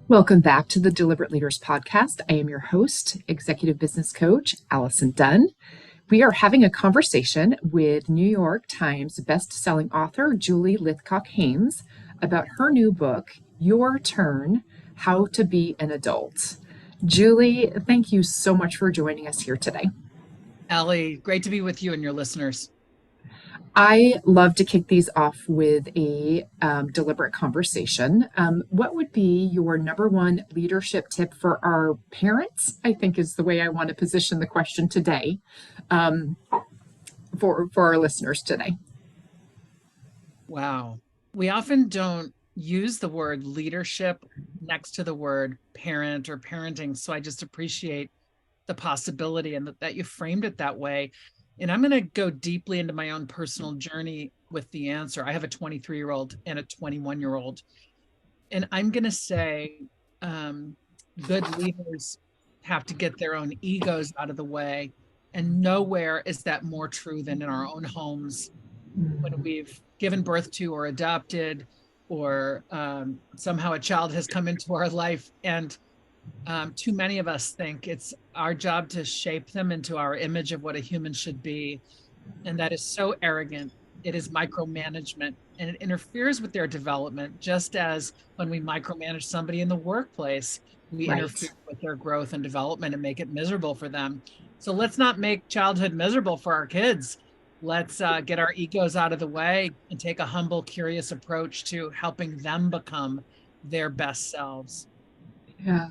Welcome back to the Deliberate Leaders Podcast. I am your host, executive business coach, Allison Dunn. We are having a conversation with New York Times best-selling author Julie Lythcott Haims about her new book, Your Turn: How to Be an Adult. Julie, thank you so much for joining us here today. Ellie, great to be with you and your listeners. I love to kick these off with a deliberate conversation. What would be your number one leadership tip for our parents? I think is the way I want to position the question today um, for our listeners today. Wow. We often don't use the word leadership next to the word parent or parenting. So I just appreciate the possibility and that you framed it that way. And I'm going to go deeply into my own personal journey with the answer. I have a 23-year-old and a 21-year-old. And I'm going to say good leaders have to get their own egos out of the way. And nowhere is that more true than in our own homes when we've given birth to or adopted, or somehow a child has come into our life. And too many of us think it's our job to shape them into our image of what a human should be. And that is so arrogant. It is micromanagement, and it interferes with their development, just as when we micromanage somebody in the workplace, we interfere Right. with their growth and development and make it miserable for them. So let's not make childhood miserable for our kids. Let's get our egos out of the way and take a humble, curious approach to helping them become their best selves. Yeah.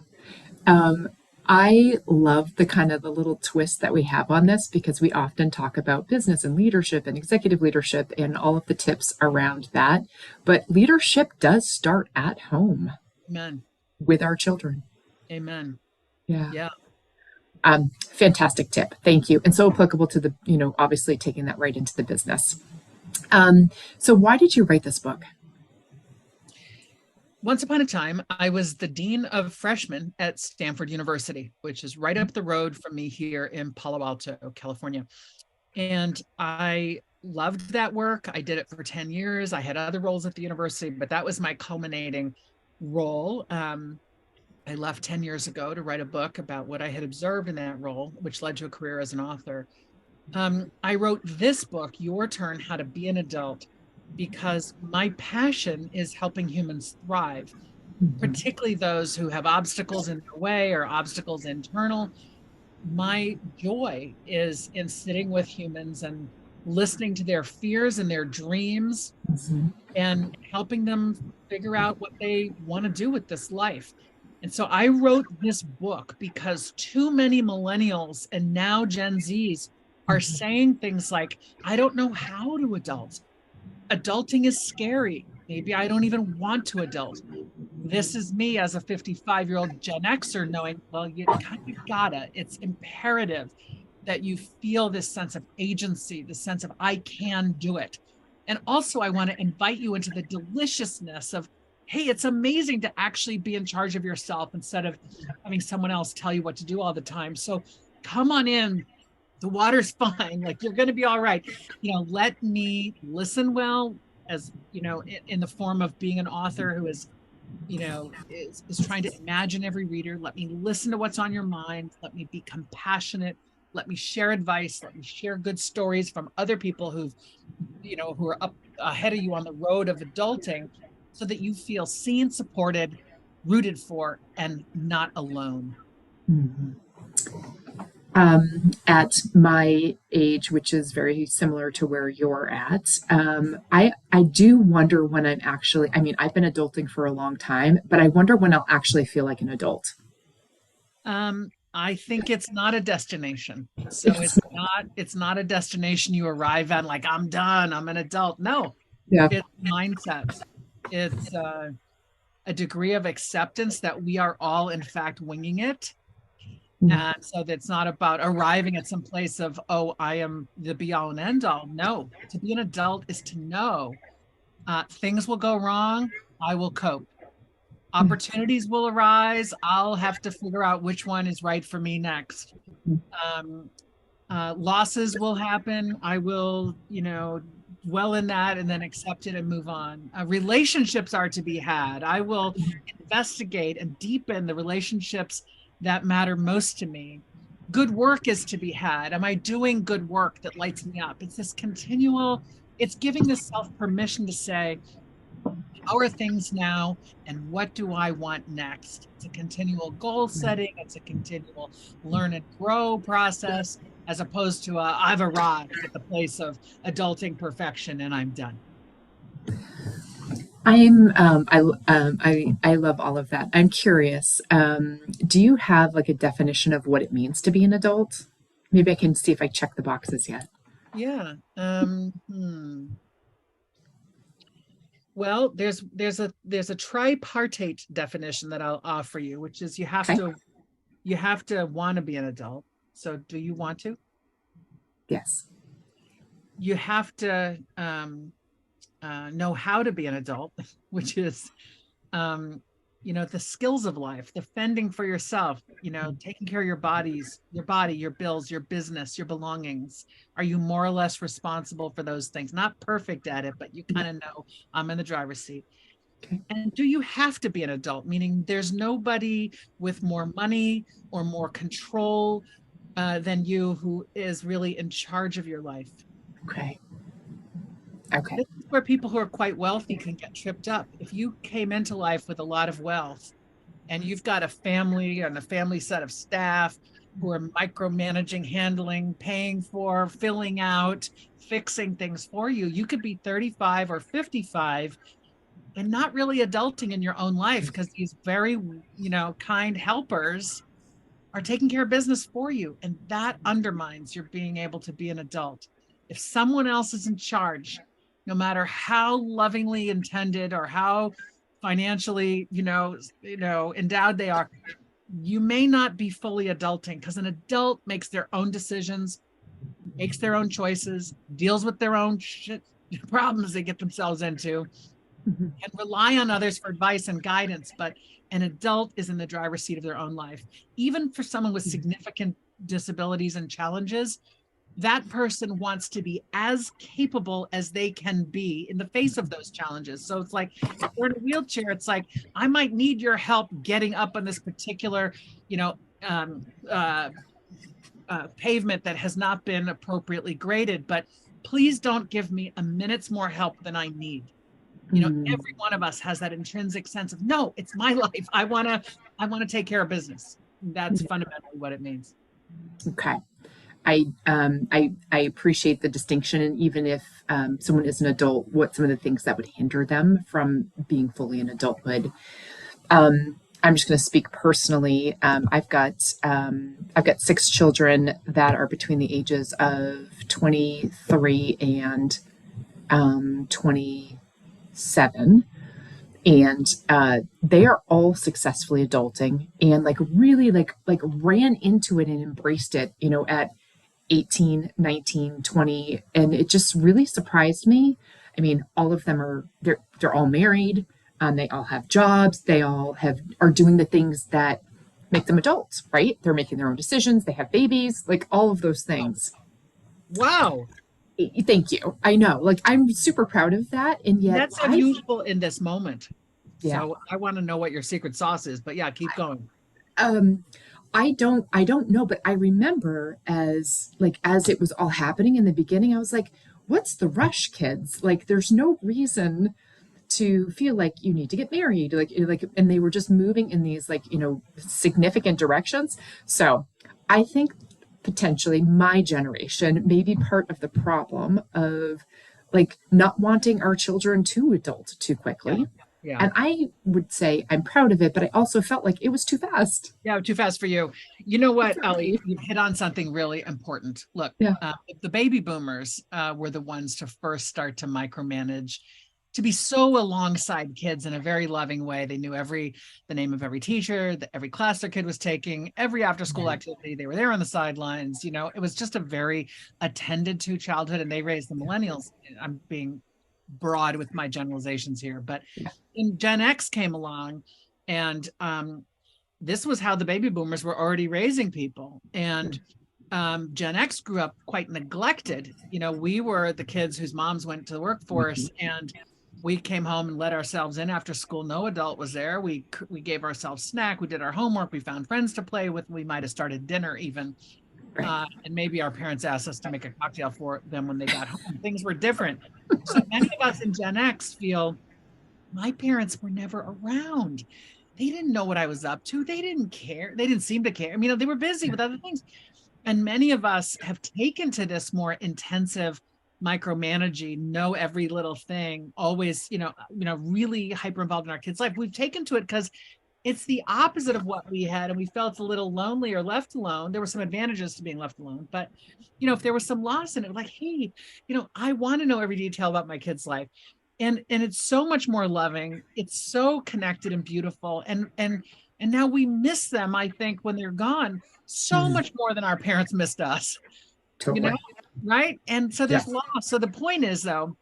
Um, I love the kind of the little twist that we have on this because we often talk about business and leadership and executive leadership and all of the tips around that. But leadership does start at home Amen. with our children. Amen. Yeah. Yeah. Fantastic tip. Thank you. And so applicable to the, obviously taking that right into the business. So why did you write this book? Once upon a time, I was the dean of freshmen at Stanford University, which is right up the road from me here in Palo Alto, California. And I loved that work. I did it for 10 years. I had other roles at the university, but that was my culminating role. I left 10 years ago to write a book about what I had observed in that role, which led to a career as an author. I wrote this book, Your Turn: How to Be an Adult, because my passion is helping humans thrive, Mhm. particularly those who have obstacles in their way or obstacles internal. My joy is in sitting with humans and listening to their fears and their dreams Mhm. and helping them figure out what they want to do with this life. And so I wrote this book because too many millennials and now Gen Zs are saying things like, I don't know how to adult. Adulting is scary. Maybe I don't even want to adult. This is me as a 55-year-old Gen Xer knowing, well, you kind of gotta, it's imperative that you feel this sense of agency, the sense of I can do it. And also, I want to invite you into the deliciousness of, hey, it's amazing to actually be in charge of yourself instead of having someone else tell you what to do all the time. So come on in. The water's fine. Like you're going to be all right. Let me listen well, as in the form of being an author who is trying to imagine every reader. Let me listen to what's on your mind. Let me be compassionate. Let me share advice. Let me share good stories from other people who are up ahead of you on the road of adulting, so that you feel seen, supported, rooted for, and not alone. Mhm. At my age, which is very similar to where you're at, I do wonder when I'm actually. I mean, I've been adulting for a long time, but I wonder when I'll actually feel like an adult. I think it's not a destination. So It's, it's not a destination you arrive at like, I'm done, I'm an adult. No, yeah. it's mindset. It's a degree of acceptance that we are all, in fact, winging it. And so that's not about arriving at some place of, oh, I am the be all and end all. No, to be an adult is to know things will go wrong. I will cope. Opportunities will arise. I'll have to figure out which one is right for me next. Um, Losses will happen. I will, dwell in that and then accept it and move on. Relationships are to be had. I will investigate and deepen the relationships that matter most to me. Good work is to be had. Am I doing good work that lights me up? It's this continual, it's giving the self permission to say, how are things now and what do I want next? It's a continual goal setting, it's a continual learn and grow process, as opposed to I've arrived at the place of adulting perfection and I'm done. I love all of that. I'm curious. Do you have like a definition of what it means to be an adult? Maybe I can see if I check the boxes yet. Yeah. Well, there's a tripartite definition that I'll offer you, which is you have Okay. to want to be an adult. So do you want to? Yes. You have to know how to be an adult, which is, the skills of life, the fending for yourself, taking care of your body, your bills, your business, your belongings. Are you more or less responsible for those things? Not perfect at it, but you kind of know I'm in the driver's seat. Okay. And do you have to be an adult? Meaning there's nobody with more money or more control than you who is really in charge of your life. Okay. Okay. This is where people who are quite wealthy can get tripped up. If you came into life with a lot of wealth and you've got a family and a family set of staff who are micromanaging, handling, paying for, filling out, fixing things for you, you could be 35 or 55 and not really adulting in your own life because these very, kind helpers are taking care of business for you. And that undermines your being able to be an adult. If someone else is in charge, no matter how lovingly intended or how financially, endowed they are, you may not be fully adulting because an adult makes their own decisions, makes their own choices, deals with their own problems they get themselves into, Mm-hmm. and rely on others for advice and guidance. But an adult is in the driver's seat of their own life. Even for someone with significant disabilities and challenges, that person wants to be as capable as they can be in the face of those challenges. So it's like, if they're in a wheelchair, it's like, I might need your help getting up on this particular, pavement that has not been appropriately graded, but please don't give me a minute's more help than I need. Every one of us has that intrinsic sense of, no, it's my life. I want to take care of business. That's fundamentally what it means. Okay. I appreciate the distinction, and even if someone is an adult, what some of the things that would hinder them from being fully in adulthood. I'm just going to speak personally. I've got 6 children that are between the ages of 23 and 27, and they are all successfully adulting and like really like ran into it and embraced it, at 18, 19, 20, and it just really surprised me. I mean, all of them they're all married, they all have jobs, they all are doing the things that make them adults, right? They're making their own decisions, they have babies, like all of those things. Wow. Thank you. I know, like I'm super proud of that, and yet That's unusual in this moment. Yeah. So I want to know what your secret sauce is, but yeah, keep going. I don't know, but I remember as it was all happening in the beginning, I was like, what's the rush, kids? Like there's no reason to feel like you need to get married. And they were just moving in these significant directions. So I think potentially my generation may be part of the problem of not wanting our children to adult too quickly. Yeah. And I would say I'm proud of it, but I also felt like it was too fast. Yeah, too fast for you. You know what, Ellie, you've hit on something really important. Look, Yeah. The baby boomers were the ones to first start to micromanage, to be so alongside kids in a very loving way. They knew the name of every teacher, every class their kid was taking, every after school activity. They were there on the sidelines. It was just a very attended to childhood, and they raised the millennials. I'm being broad with my generalizations here, but when Gen X came along, and this was how the baby boomers were already raising people. And Gen X grew up quite neglected. We were the kids whose moms went to the workforce, and we came home and let ourselves in after school. No adult was there. We gave ourselves snack. We did our homework. We found friends to play with. We might have started dinner even. Right. And maybe our parents asked us to make a cocktail for them when they got home. Things were different. So many of us in Gen X feel my parents were never around. They didn't know what I was up to. They didn't care. They didn't seem to care. They were busy with other things. And many of us have taken to this more intensive micromanaging, know every little thing, always, really hyper involved in our kids' life. We've taken to it because it's the opposite of what we had, and we felt a little lonely or left alone. There were some advantages to being left alone, but if there was some loss in it, like, hey, I want to know every detail about my kid's life. And it's so much more loving. It's so connected and beautiful. And now we miss them, I think, when they're gone, so much more than our parents missed us. Totally. Right? And so there's loss. So the point is, though,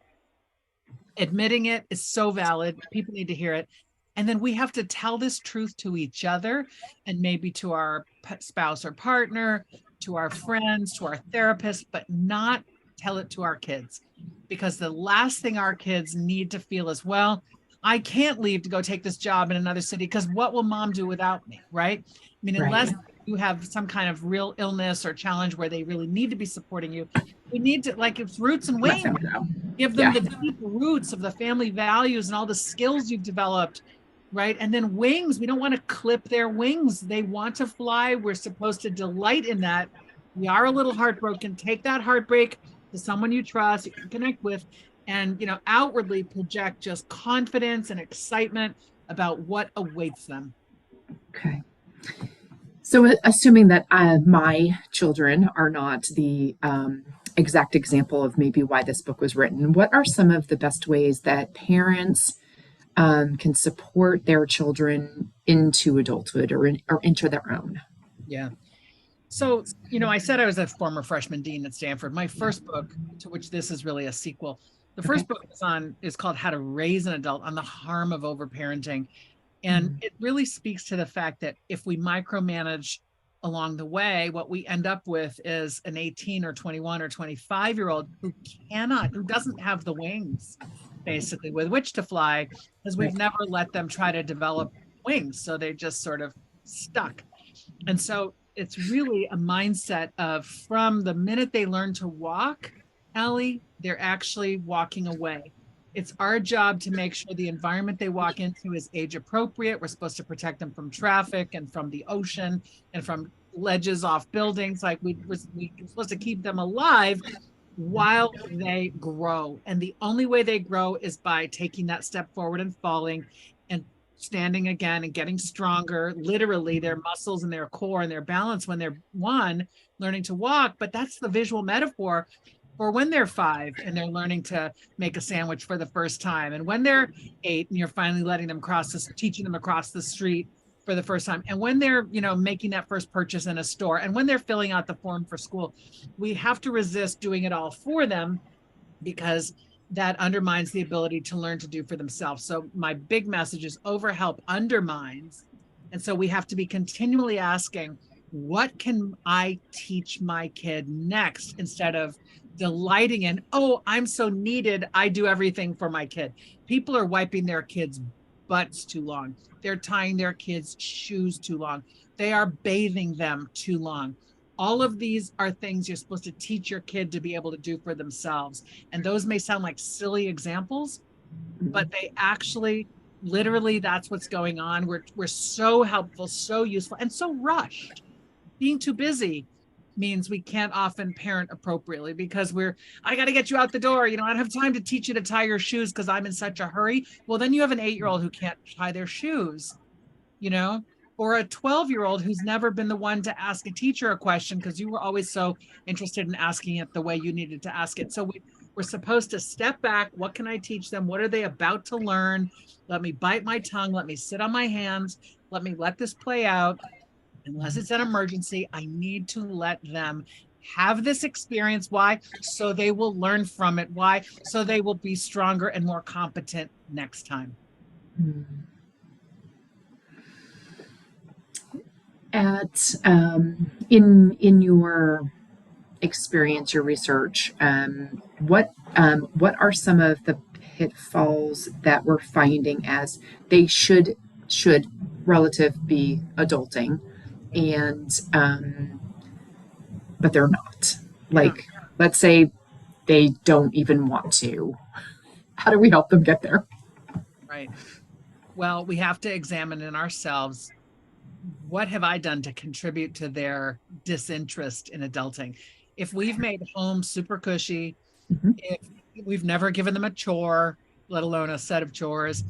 admitting it is so valid. People need to hear it. And then we have to tell this truth to each other, and maybe to our spouse or partner, to our friends, to our therapist, but not tell it to our kids. Because the last thing our kids need to feel is, well, I can't leave to go take this job in another city because what will mom do without me, right? Unless you have some kind of real illness or challenge where they really need to be supporting you, we need to, like, it's roots and wings, give them the deep roots of the family values and all the skills you've developed, right? And then wings, we don't want to clip their wings. They want to fly. We're supposed to delight in that. We are a little heartbroken. Take that heartbreak to someone you trust, you can connect with, and outwardly project just confidence and excitement about what awaits them. Okay. So assuming that my children are not the exact example of maybe why this book was written, what are some of the best ways that parents can support their children into adulthood or into their own? Yeah. So, I said I was a former freshman dean at Stanford. My first book, to which this is really a sequel, the first book is called How to Raise an Adult, on the harm of overparenting. And it really speaks to the fact that if we micromanage along the way, what we end up with is an 18 or 21 or 25-year-old who doesn't have the wings, basically, with which to fly, because we've never let them try to develop wings. So they just sort of stuck. And so it's really a mindset of, from the minute they learn to walk, Allie, they're actually walking away. It's our job to make sure the environment they walk into is age appropriate. We're supposed to protect them from traffic and from the ocean and from ledges off buildings. Like we're supposed to keep them alive while they grow. And the only way they grow is by taking that step forward and falling and standing again and getting stronger, literally their muscles and their core and their balance when they're learning to walk. But that's the visual metaphor for when they're 5 and they're learning to make a sandwich for the first time. And when they're 8 and you're finally letting them teaching them across the street for the first time. And when they're, making that first purchase in a store, and when they're filling out the form for school, we have to resist doing it all for them, because that undermines the ability to learn to do for themselves. So my big message is overhelp undermines. And so we have to be continually asking, what can I teach my kid next, instead of delighting in, oh, I'm so needed, I do everything for my kid. People are wiping their kids' butts too long. They're tying their kids' shoes too long. They are bathing them too long. All of these are things you're supposed to teach your kid to be able to do for themselves. And those may sound like silly examples, but they actually, literally, that's what's going on. We're so helpful, so useful, and so rushed. Being too busy means we can't often parent appropriately, because I got to get you out the door. I don't have time to teach you to tie your shoes because I'm in such a hurry. Well, then you have an 8-year-old who can't tie their shoes, or a 12-year-old who's never been the one to ask a teacher a question because you were always so interested in asking it the way you needed to ask it. So we're supposed to step back. What can I teach them? What are they about to learn? Let me bite my tongue. Let me sit on my hands. Let this play out. Unless it's an emergency, I need to let them have this experience. Why? So they will learn from it. Why? So they will be stronger and more competent next time. In your experience, your research, what are some of the pitfalls that we're finding as they should relative be adulting, and but they're not. Yeah, Like, let's say they don't even want to. How do we help them get there? right. Well, we have to examine in ourselves, what have I done to contribute to their disinterest in adulting? If we've made home super cushy, Mhm. if we've never given them a chore, let alone a set of chores,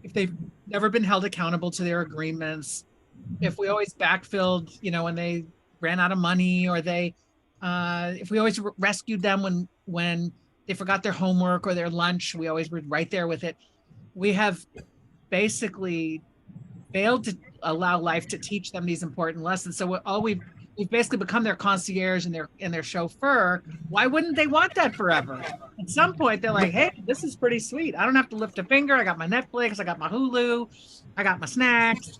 if they've never been held accountable to their agreements, if we always backfilled, when they ran out of money, or if we always rescued them when they forgot their homework or their lunch, we always were right there with it. We have basically failed to allow life to teach them these important lessons. So we've basically become their concierge and their chauffeur. Why wouldn't they want that forever? At some point, they're like, "Hey, this is pretty sweet. I don't have to lift a finger. I got my Netflix. I got my Hulu. I got my snacks."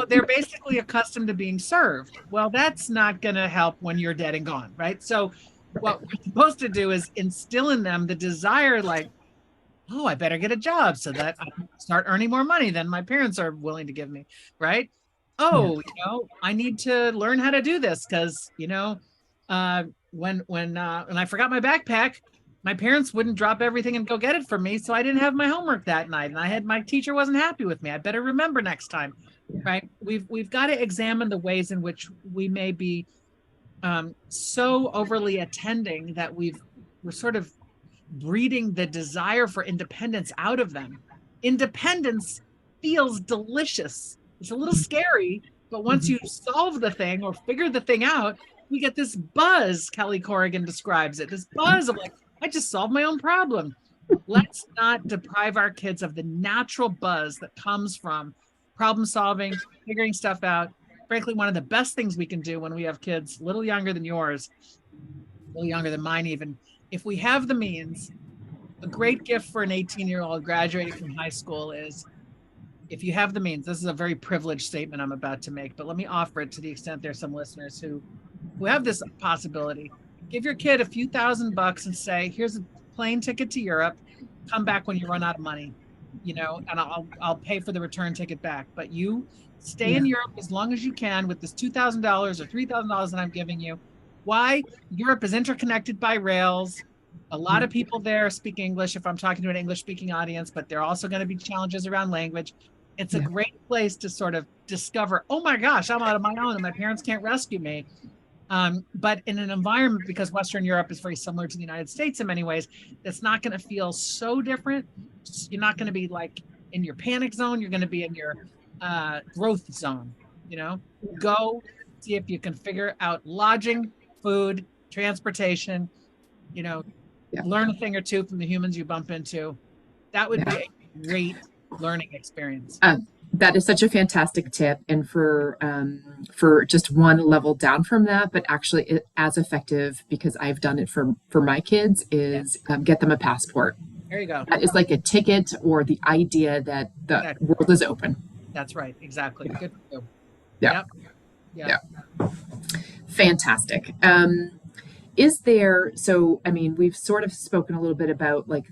They're basically accustomed to being served. Well, that's not going to help when you're dead and gone, right? So, what we're supposed to do is instill in them the desire, like, oh, I better get a job so that I can start earning more money than my parents are willing to give me, right? Yeah. Oh, I need to learn how to do this because, when I forgot my backpack, my parents wouldn't drop everything and go get it for me, so I didn't have my homework that night, and my teacher wasn't happy with me. I better remember next time, right? We've got to examine the ways in which we may be so overly attending that we're sort of breeding the desire for independence out of them. Independence feels delicious. It's a little scary, but once Mhm. you solve the thing or figure the thing out, we get this buzz. Kelly Corrigan describes it, this buzz of like, I just solved my own problem. Let's not deprive our kids of the natural buzz that comes from problem solving, figuring stuff out. Frankly, one of the best things we can do when we have kids a little younger than yours, a little younger than mine even, if we have the means, a great gift for an 18-year-old graduating from high school is, if you have the means. This is a very privileged statement I'm about to make, but let me offer it to the extent there's some listeners who have this possibility. Give your kid a few $1,000s and say, here's a plane ticket to Europe. Come back when you run out of money, and I'll pay for the return ticket back. But you stay in Yeah. Europe as long as you can with this $2,000 or $3,000 that I'm giving you. Why? Europe is interconnected by rails. A lot of people there speak English if I'm talking to an English speaking audience, but there are also going to be challenges around language. It's a Yeah. great place to sort of discover, oh my gosh, I'm out of my own and my parents can't rescue me. But in an environment, because Western Europe is very similar to the United States in many ways, it's not going to feel so different. You're not going to be like in your panic zone. You're going to be in your growth zone. Go see if you can figure out lodging, food, transportation, you know, Yeah. learn a thing or two from the humans you bump into. That would be Yeah. a great learning experience. That is such a fantastic tip, and for just one level down from that, but actually as effective, because I've done it for my kids, Yeah, is get them a passport. there you go. That is like a ticket or the idea that the Exactly. world is open. That's right. Exactly. Yeah. Good for you. Yeah. Yep. Yeah. Yeah. Fantastic. Is there, so I mean, we've sort of spoken a little bit about like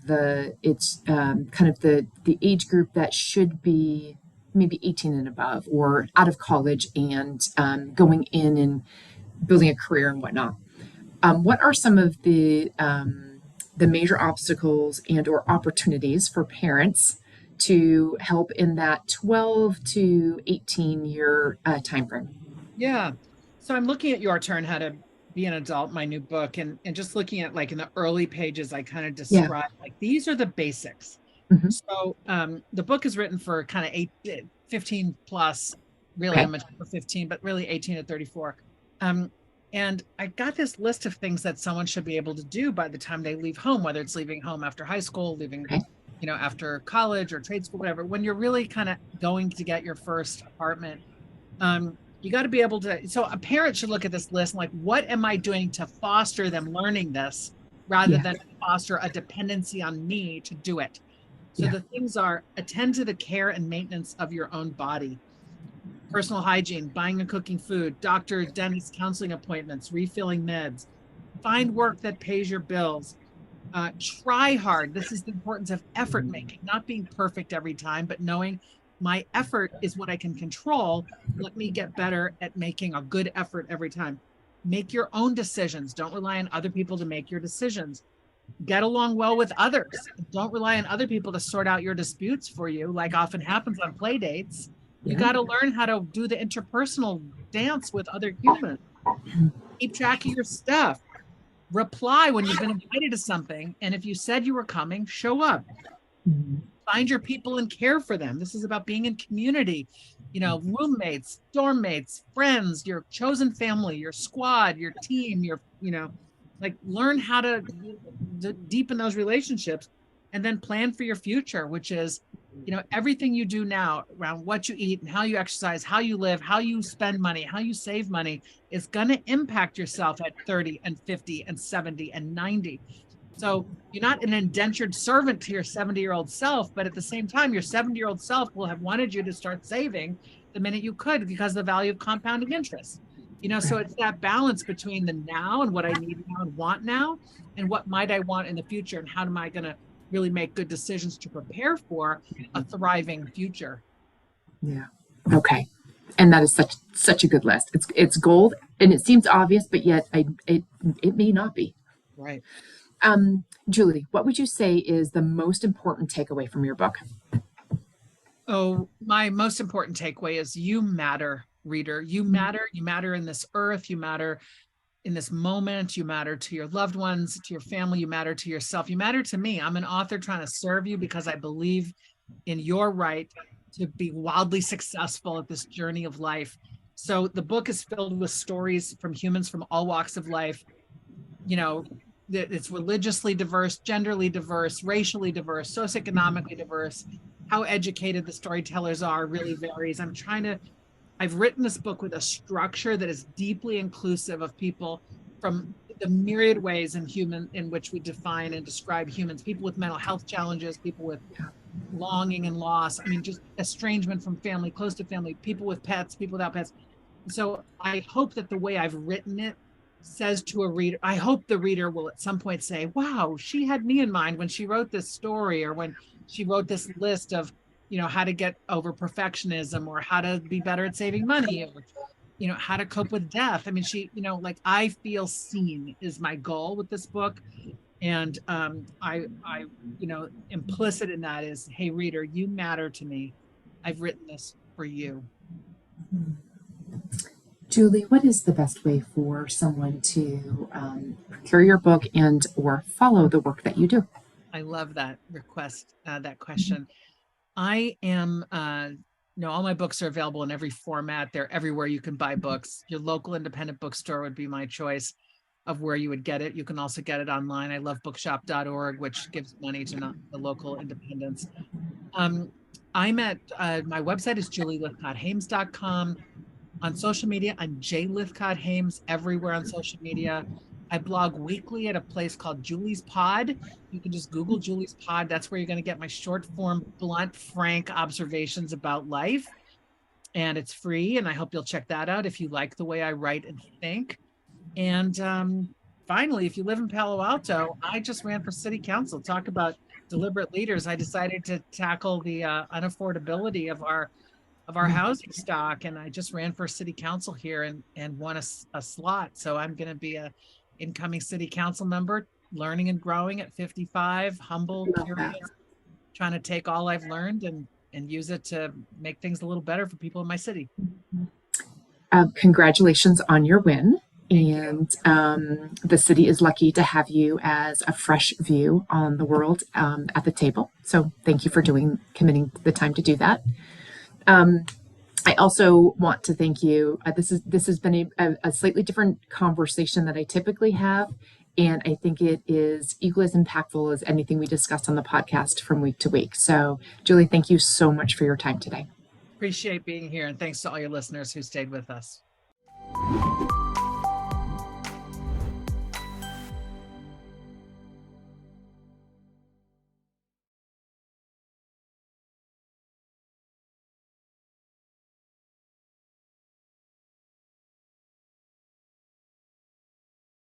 it's kind of the age group that should be maybe 18 and above, or out of college and going in and building a career and whatnot. What are some of the major obstacles and or opportunities for parents to help in that 12 to 18-year time frame? Yeah. So I'm looking at Your Turn, How to Be an Adult, my new book, and just looking at like in the early pages, I kind of Yeah. describe like these are the basics. Hmm. So the book is written for kind of 15 plus, really Okay. I'm for 15, but really 18 to 34. Um, and I got this list of things that someone should be able to do by the time they leave home, whether it's leaving home after high school, leaving, Okay. after college or trade school, whatever, when you're really kind of going to get your first apartment. You got to be able to, so a parent should look at this list and like, what am I doing to foster them learning this rather Yeah. than foster a dependency on me to do it? So Yeah. the things are: attend to the care and maintenance of your own body, personal hygiene, buying and cooking food, doctor, dentist, counseling appointments, refilling meds, Find work that pays your bills. Try hard. This is the importance of effort making, not being perfect every time, but knowing my effort is what I can control. Let me get better at making a good effort every time. Make your own decisions. Don't rely on other people to make your decisions. Get along well with others. Don't rely on other people to sort out your disputes for you, like often happens on play dates. You got to learn how to do the interpersonal dance with other humans. Keep track of your stuff. Reply when you've been invited to something. And if you said you were coming, show up. Find your people and care for them. This is about being in community, roommates, dorm mates, friends, your chosen family, your squad, your team, learn how to deepen those relationships, and then plan for your future, which is, everything you do now around what you eat and how you exercise, how you live, how you spend money, how you save money is going to impact yourself at 30 and 50 and 70 and 90. So you're not an indentured servant to your 70-year-old self, but at the same time, your 70-year-old self will have wanted you to start saving the minute you could because of the value of compounding interest. So it's that balance between the now and what I need now and want now, and what might I want in the future, and how am I going to really make good decisions to prepare for a thriving future. Yeah. Okay. And that is such a good list. It's gold, and it seems obvious, but yet it may not be. Right. Julie, what would you say is the most important takeaway from your book? Oh, my most important takeaway is you matter, reader. You matter. You matter in this earth. You matter in this moment. You matter to your loved ones, to your family. You matter to yourself. You matter to me. I'm an author trying to serve you because I believe in your right to be wildly successful at this journey of life. So the book is filled with stories from humans from all walks of life. It's religiously diverse, genderly diverse, racially diverse, socioeconomically diverse. How educated the storytellers are really varies. I've written this book with a structure that is deeply inclusive of people from the myriad ways in which we define and describe humans, people with mental health challenges, people with longing and loss. Just estrangement from family, close to family, people with pets, people without pets. So I hope that the way I've written it says to a reader, I hope the reader will at some point say, wow, she had me in mind when she wrote this story, or when she wrote this list of, how to get over perfectionism, or how to be better at saving money, or, how to cope with death. I feel seen is my goal with this book. And implicit in that is, hey, reader, you matter to me. I've written this for you. Julie, what is the best way for someone to procure your book and or follow the work that you do? I love that request, that question. I am, all my books are available in every format. They're everywhere you can buy books. Your local independent bookstore would be my choice of where you would get it. You can also get it online. I love bookshop.org, which gives money to the local independents. I'm at, my website is julielythcotthaims.com. On social media, I'm J. Lythcott Haims everywhere on social media. I blog weekly at a place called Julie's Pod. You can just Google Julie's Pod. That's where you're going to get my short form, blunt, frank observations about life. And it's free. And I hope you'll check that out if you like the way I write and think. And finally, if you live in Palo Alto, I just ran for city council. Talk about deliberate leaders. I decided to tackle the unaffordability of our housing stock. And I just ran for city council here and won a slot. So I'm going to be a incoming city council member, learning and growing at 55, humble, curious, trying to take all I've learned and use it to make things a little better for people in my city. Congratulations on your win. And the city is lucky to have you as a fresh view on the world at the table. So thank you for committing the time to do that. I also want to thank you. This has been a slightly different conversation that I typically have, and I think it is equally as impactful as anything we discuss on the podcast from week to week. So, Julie, thank you so much for your time today. Appreciate being here, and thanks to all your listeners who stayed with us.